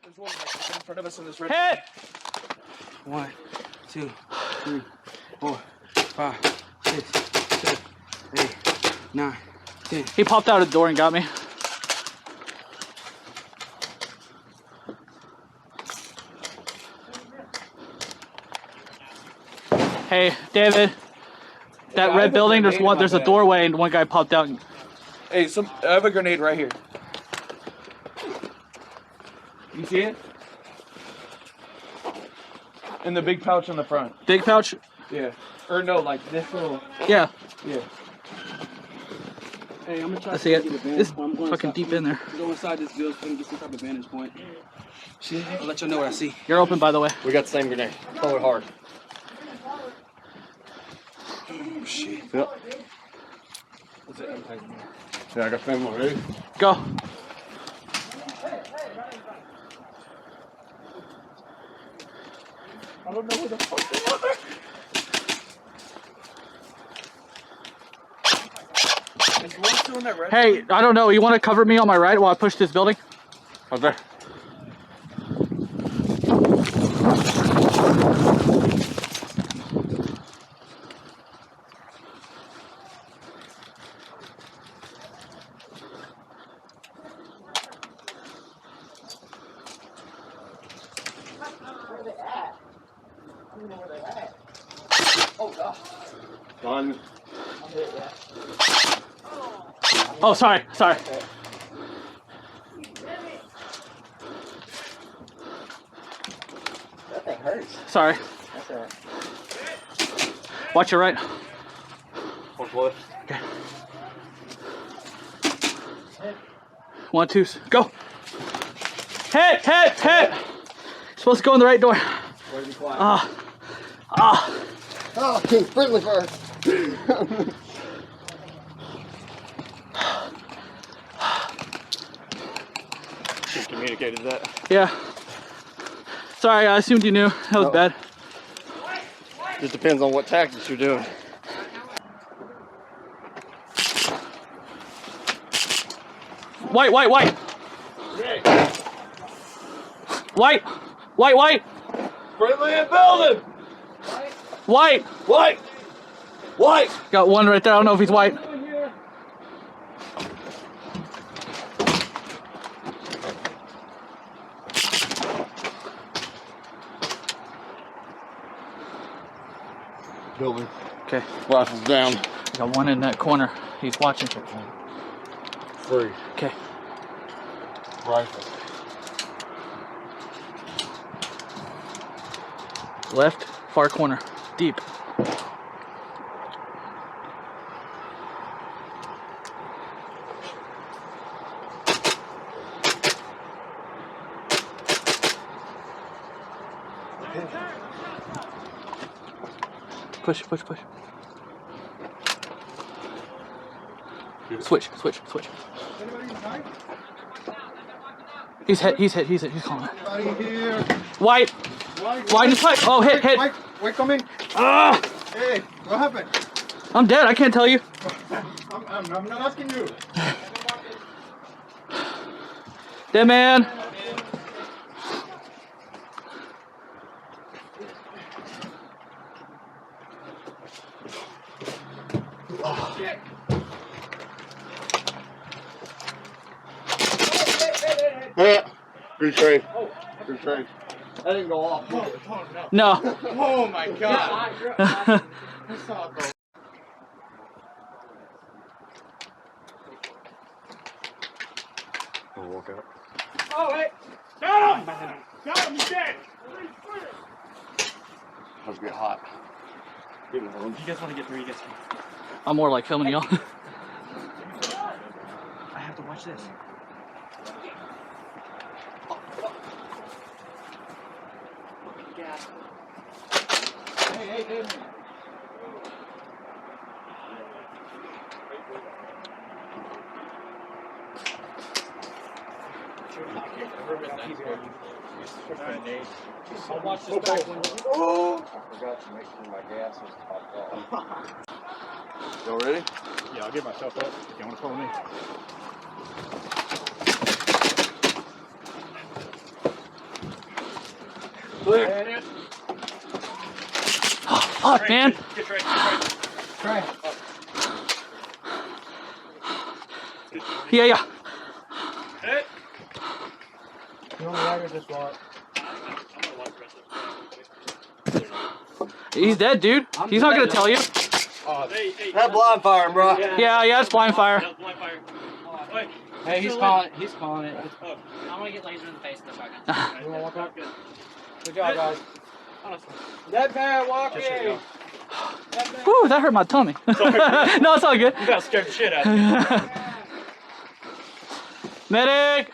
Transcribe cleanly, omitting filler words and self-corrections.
There's one like in front of us in this red. Hit! 1, 2, 3, 4, 5, 6, 7, 8, 9, 10. He popped out a door and got me. Hey, David. That red building, there's a doorway and one guy popped out. Hey, I have a grenade right here. You see it? In the big pouch on the front. Big pouch? Yeah. Or no, like this little. Yeah. Yeah. Hey, I'm gonna try I to see it. get a vantage It's point. I'm fucking deep in there. Go inside this building and get some type of vantage point. I'll let you know what I see. You're open, by the way. We got the same grenade. Throw it hard. Oh, shit. Yep. Yeah, I got family already. Go. I don't know where the fuck they are. Is one still in that red? Hey, I don't know. You want to cover me on my right while I push this building? Right there. Where they at? I don't know where they at. Oh god. Done. I'm hit, yeah. Oh, sorry. Sorry. That thing hurts. Sorry. That's alright. Watch your right. Watch left. Okay. 1, 2, go. Hit, hit, hit. Supposed to go in the right door. Oh, King Friendly first. She communicated that. Yeah. Sorry, I assumed you knew. That was bad. Just depends on what tactics you're doing. White, white, white. White, white, white. Friendly in building. White. White. White. Got one right there. I don't know if he's white. Building. Okay. Rifles down. Got one in that corner. He's watching. Free. Okay. Rifle. Left, far corner, deep. Push, push, push. Switch, switch, switch. He's hit, he's hit, he's hit, he's calling it. White! White is white! Oh, hit, hit! Wait, come in. Ah! Hey, what happened? I'm dead, I can't tell you. I'm not asking you. Dead man! Yeah. Good trade. Good trade. That didn't go off. No. Oh my god. I'll walk out. Oh, hey. Got him! Got him, he's dead. Must get hot. Get in the room. You guys want to get through? You guys can. I'm more like filming y'all. I have to watch this. Hey. I'll watch this back when. Oh! I forgot to make sure my gas was topped off. Y'all ready? Yeah, I'll get myself up. You want to follow me? Clear. Oh, fuck, man. Get right. Try. Yeah, yeah. Hit. You want me to this wallet? He's dead, dude. He's not gonna tell you. Hey. That blind fire, bro. Yeah, it's blind fire. That was blind fire. Wait. Hey, he's calling it. Oh. I'm gonna get laser in the face in a second. You wanna walk up? Good. Good job, guys. Honestly. That man walking. Whew, that hurt my tummy. No, it's all good. You about scared the shit out of me. Medic!